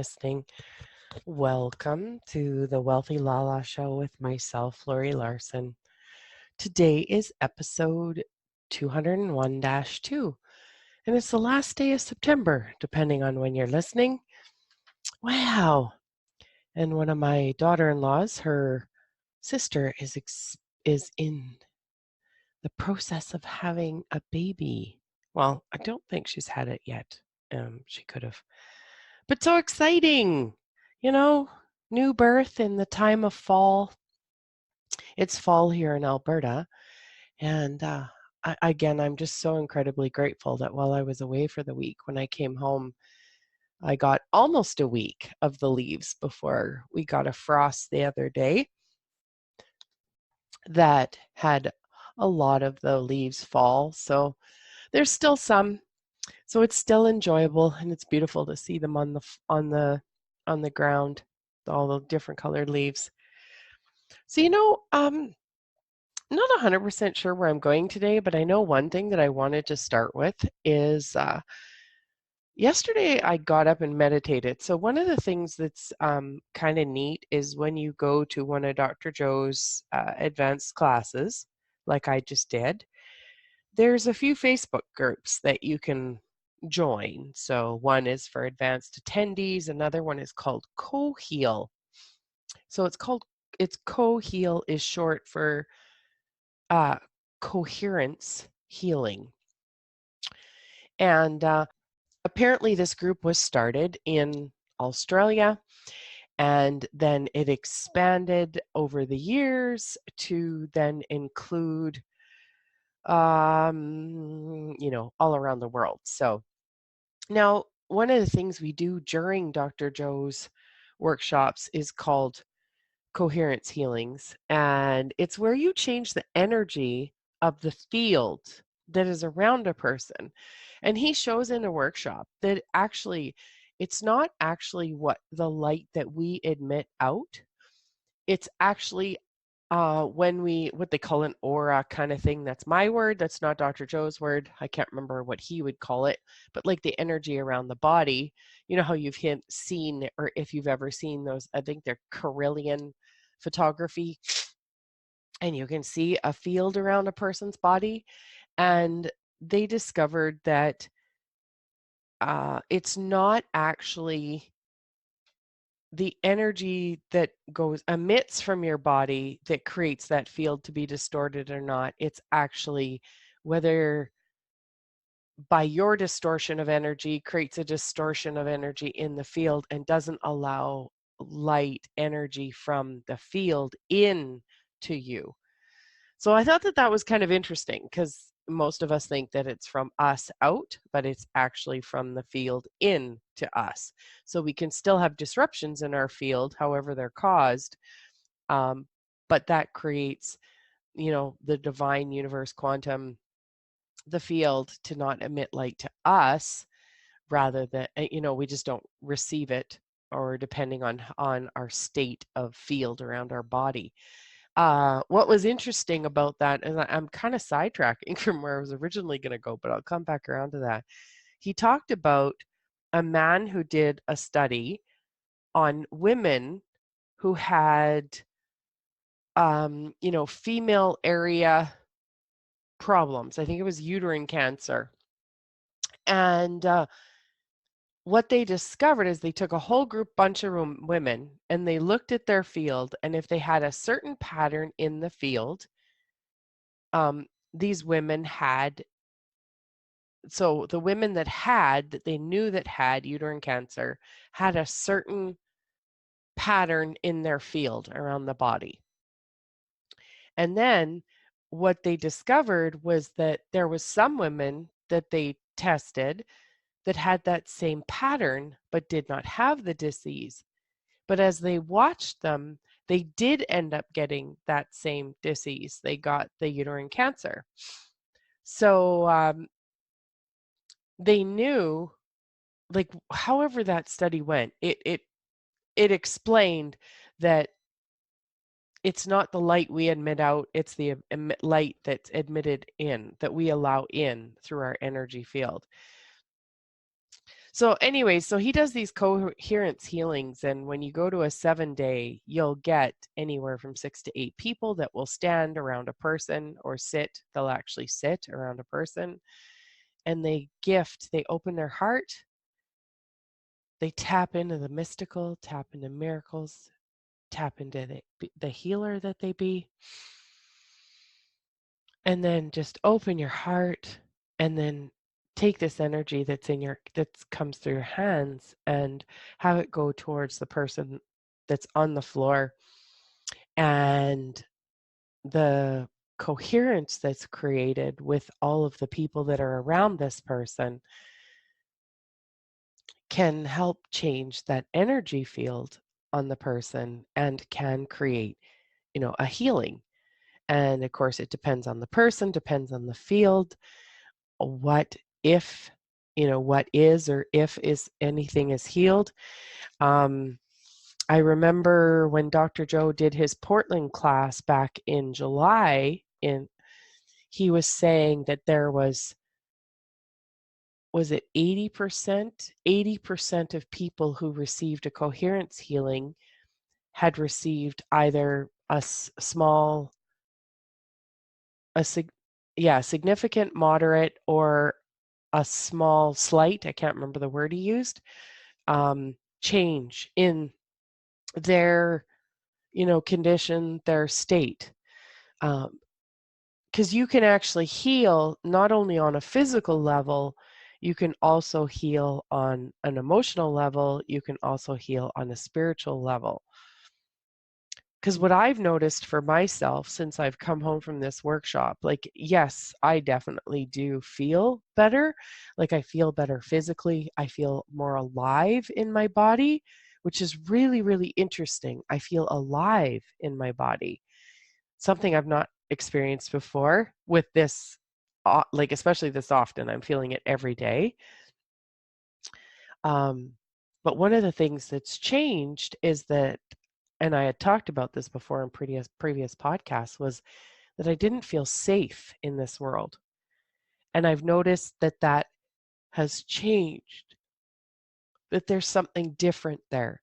listening. Welcome to the Wealthy LaLa Show with myself, Lauri Larson. Today is episode 201-2, and it's the last day of September, depending on when you're listening. Wow! And one of my daughter-in-laws, her sister, is in the process of having a baby. Well, I don't think she's had it yet. She could have. But so exciting! You know, new birth in the time of fall. It's fall here in Alberta. And I'm just so incredibly grateful that while I was away for the week, when I came home, I got almost a week of the leaves before we got a frost the other day that had a lot of the leaves fall. So there's still some. So it's still enjoyable, and it's beautiful to see them on the ground, all the different colored leaves. So not 100% sure where I'm going today, but I know one thing that I wanted to start with is yesterday I got up and meditated. So one of the things that's kind of neat is when you go to one of Dr. Joe's advanced classes, like I just did, there's a few Facebook groups that you can join. So one is for advanced attendees, another one is called Co-Heal. So it's Co-Heal is short for uh, coherence healing. And apparently this group was started in Australia, and then it expanded over the years to then include all around the world. So now one of the things we do during Dr. Joe's workshops is called coherence healings, and it's where you change the energy of the field that is around a person. And he shows in a workshop that actually it's not actually what the light that we emit out. It's actually when what they call an aura kind of thing. That's my word. That's not Dr. Joe's word. I can't remember what he would call it, but like the energy around the body. You know how you've seen, or if you've ever seen those, I think they're Carillion photography, and you can see a field around a person's body. And they discovered that it's not actually the energy that emits from your body that creates that field to be distorted or not. It's actually whether by your distortion of energy creates a distortion of energy in the field and doesn't allow light energy from the field in to you. So I thought that that was kind of interesting, because most of us think that it's from us out, but it's actually from the field in to us. So we can still have disruptions in our field, however they're caused, but that creates, the divine universe, quantum, the field to not emit light to us, rather than, we just don't receive it, or depending on our state of field around our body. What was interesting about that, and I'm kind of sidetracking from where I was originally going to go, but I'll come back around to that. He talked about a man who did a study on women who had, female area problems. I think it was uterine cancer. And what they discovered is they took a whole bunch of women, and they looked at their field, and if they had a certain pattern in the field, these women had, so the women that they knew that had uterine cancer had a certain pattern in their field around the body. And then what they discovered was that there was some women that they tested that had that same pattern but did not have the disease. But as they watched them, they did end up getting that same disease. They got the uterine cancer. So they knew, like, however that study went, it explained that it's not the light we emit out, it's the light that's admitted in, that we allow in through our energy field. So anyway, so he does these coherence healings, and when you go to a 7-day, you'll get anywhere from 6 to 8 people that will stand around a person or sit. They'll actually sit around a person, and they open their heart, they tap into the mystical, tap into miracles, tap into the healer that they be, and then just open your heart, and then take this energy that comes through your hands and have it go towards the person that's on the floor, and the coherence that's created with all of the people that are around this person can help change that energy field on the person and can create, a healing. And of course, it depends on the person, depends on the field, what if, what is or if is anything is healed. I remember when Dr. Joe did his Portland class back in July, he was saying that there was it 80%? 80% of people who received a coherence healing had received either small, a significant, moderate, or a small, slight, I can't remember the word he used, change in their, condition, their state. Because you can actually heal not only on a physical level, you can also heal on an emotional level, you can also heal on a spiritual level. Because what I've noticed for myself since I've come home from this workshop, like, yes, I definitely do feel better. Like, I feel better physically. I feel more alive in my body, which is really, really interesting. I feel alive in my body, something I've not experienced before with this, like, especially this often. I'm feeling it every day. But one of the things that's changed is that, and I had talked about this before in previous podcasts, was that I didn't feel safe in this world. And I've noticed that has changed, that there's something different there.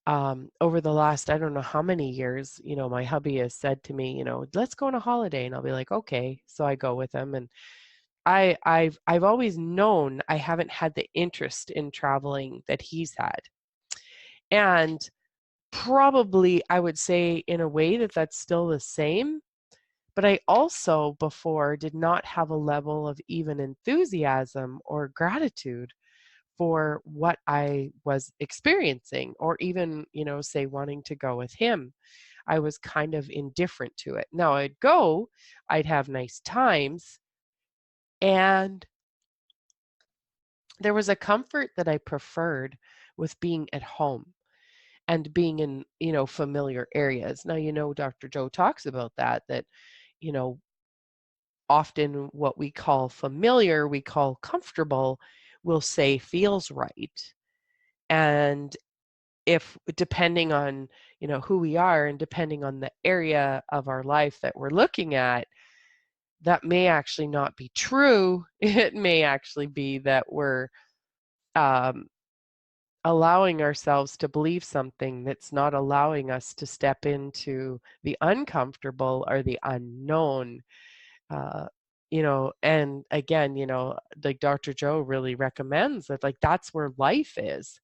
Over the last, I don't know how many years, my hubby has said to me, let's go on a holiday. And I'll be like, okay. So I go with him. And I've always known I haven't had the interest in traveling that he's had. And probably I would say in a way that that's still the same. But I also before did not have a level of even enthusiasm or gratitude for what I was experiencing, or even, say wanting to go with him. I was kind of indifferent to it. Now I'd go, I'd have nice times, and there was a comfort that I preferred with being at home and being in, familiar areas. Now, Dr. Joe talks about that, you know, often what we call familiar, we call comfortable, we'll say feels right. And if depending on, who we are and depending on the area of our life that we're looking at, that may actually not be true. It may actually be that we're um, allowing ourselves to believe something that's not allowing us to step into the uncomfortable or the unknown. uh, and again, like Dr. Joe really recommends that, like, that's where life is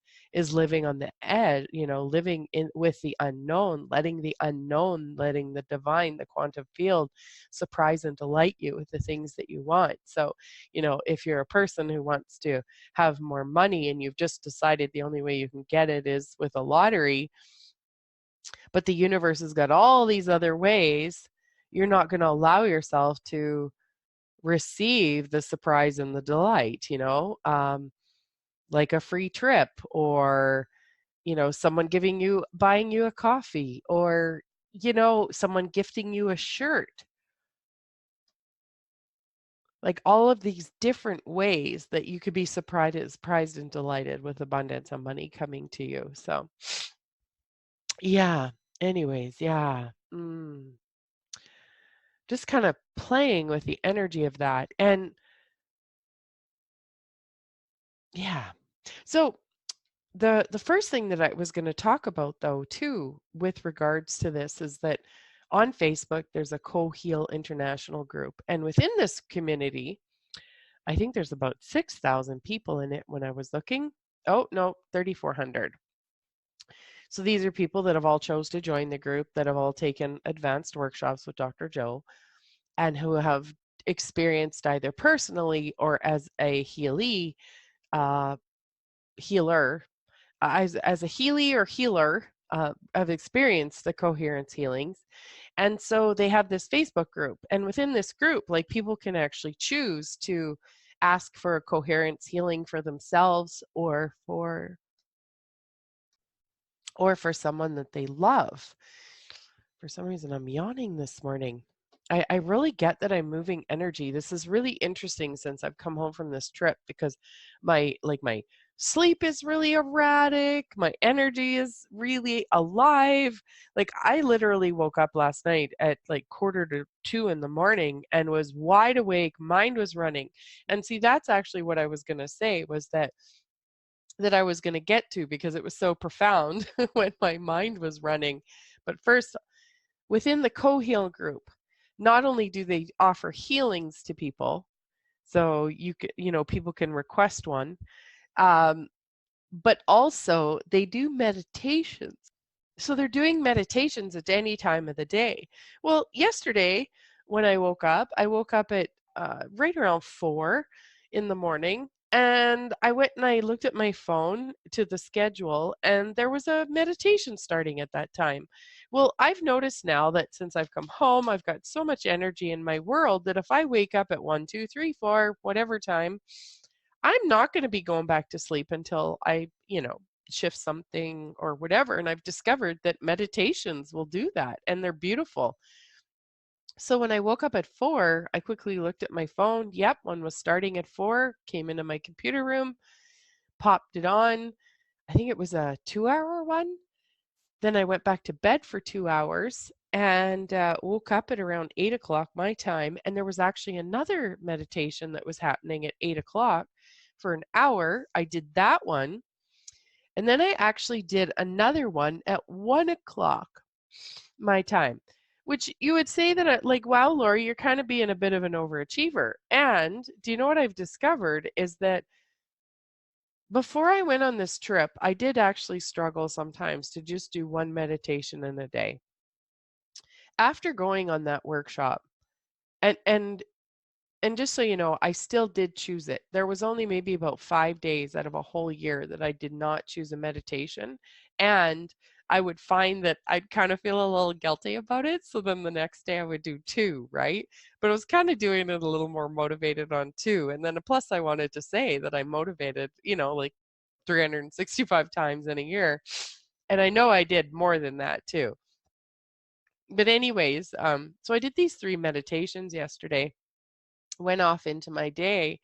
living on the edge, living in with the unknown, letting the divine, the quantum field, surprise and delight you with the things that you want. So, if you're a person who wants to have more money and you've just decided the only way you can get it is with a lottery, but the universe has got all these other ways, you're not going to allow yourself to receive the surprise and the delight, like a free trip, or, someone buying you a coffee, or, someone gifting you a shirt. Like all of these different ways that you could be surprised and delighted with abundance and money coming to you. So, yeah. Anyways, yeah. Just kind of playing with the energy of that. And yeah. So the first thing that I was going to talk about though too with regards to this is that on Facebook there's a Co-Heal International group, and within this community I think there's about 6,000 people in it when I was looking. Oh, no, 3,400. So these are people that have all chose to join the group, that have all taken advanced workshops with Dr. Joe, and who have experienced either personally or as a healee, uh, healer, as a healie or healer, have experienced the coherence healings. And so they have this Facebook group. And within this group, like people can actually choose to ask for a coherence healing for themselves or for someone that they love. For some reason, I'm yawning this morning. I really get that I'm moving energy. This is really interesting since I've come home from this trip because my sleep is really erratic. My energy is really alive. Like I literally woke up last night at like 1:45 in the morning and was wide awake. Mind was running. And see, that's actually what I was gonna say was that I was gonna get to because it was so profound when my mind was running. But first, within the co-heal group, not only do they offer healings to people, so people can request one, um, but also they do meditations. So they're doing meditations at any time of the day. Well, yesterday when I woke up at right around 4 in the morning, and I went and I looked at my phone to the schedule, and there was a meditation starting at that time. Well, I've noticed now that since I've come home, I've got so much energy in my world that if I wake up at 1, 2, 3, 4, whatever time, I'm not going to be going back to sleep until I shift something or whatever. And I've discovered that meditations will do that and they're beautiful. So when I woke up at 4, I quickly looked at my phone. Yep, one was starting at 4, came into my computer room, popped it on. I think it was a 2-hour one. Then I went back to bed for 2 hours and woke up at around 8 o'clock my time. And there was actually another meditation that was happening at 8 o'clock for an hour. I did that one. And then I actually did another one at 1 o'clock my time, which you would say that, like, wow, Lauri, you're kind of being a bit of an overachiever. And do you know what I've discovered is that before I went on this trip, I did actually struggle sometimes to just do one meditation in a day. After going on that workshop, and and and just so you know, I still did choose it. There was only maybe about 5 days out of a whole year that I did not choose a meditation, and I would find that I'd kind of feel a little guilty about it, so then the next day I would do 2, right? But I was kind of doing it a little more motivated on 2, and then plus I wanted to say that I'm motivated, like 365 times in a year, and I know I did more than that too. But anyways, so I did these 3 meditations yesterday, went off into my day,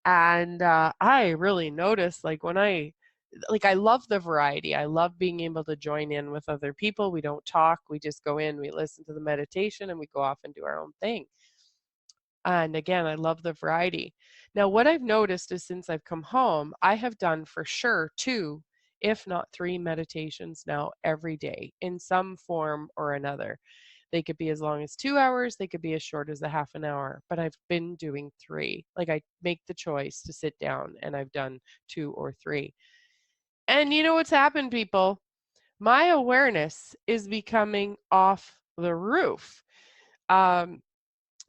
and I really noticed I love the variety. I love being able to join in with other people. We don't talk, we just go in, we listen to the meditation, and we go off and do our own thing. And again, I love the variety. Now, what I've noticed is since I've come home, I have done for sure 2, if not 3 meditations now every day in some form or another. They could be as long as 2 hours, they could be as short as a half an hour, but I've been doing 3. Like I make the choice to sit down and I've done 2 or 3. And you know what's happened, people? My awareness is becoming off the roof. Um,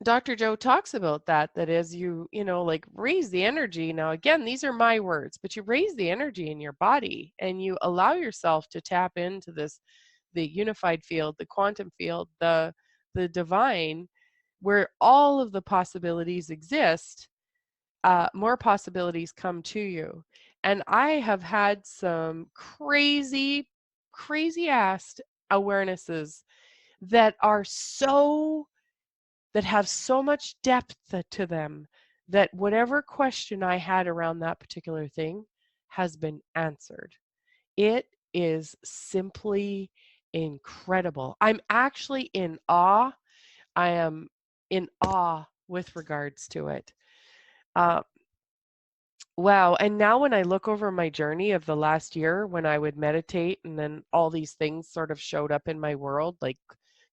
Dr. Joe talks about that as like raise the energy. Now, again, these are my words, but you raise the energy in your body and you allow yourself to tap into the unified field, the quantum field, the divine, where all of the possibilities exist. More possibilities come to you. And I have had some crazy ass awarenesses that are that have so much depth to them that whatever question I had around that particular thing has been answered. It is simply incredible. I'm actually in awe. I am in awe with regards to it. Uh, Wow. And now when I look over my journey of the last year when I would meditate and then all these things sort of showed up in my world, like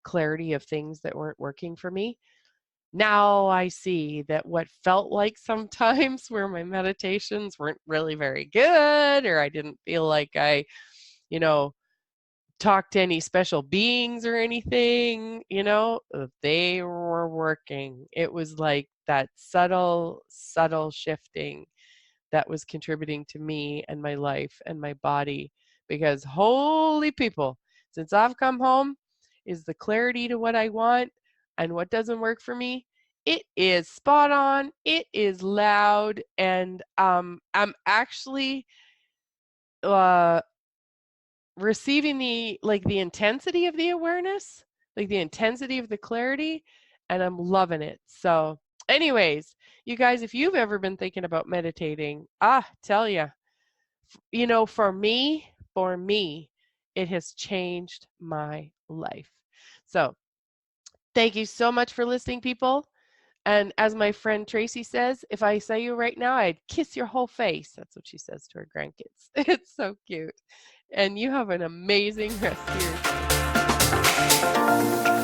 clarity of things that weren't working for me. Now I see that what felt like sometimes where my meditations weren't really very good, or I didn't feel like I, you know, talked to any special beings or anything, they were working. It was like that subtle, subtle shifting that was contributing to me and my life and my body. Because holy people, since I've come home, is the clarity to what I want and what doesn't work for me. It is spot on. It is loud, and I'm actually uh, receiving the intensity of the awareness, like the intensity of the clarity, and I'm loving it. So, anyways, you guys, if you've ever been thinking about meditating, tell you, for me, it has changed my life. So, thank you so much for listening, people. And as my friend Tracy says, if I saw you right now, I'd kiss your whole face. That's what she says to her grandkids. It's so cute. And you have an amazing rest of your day.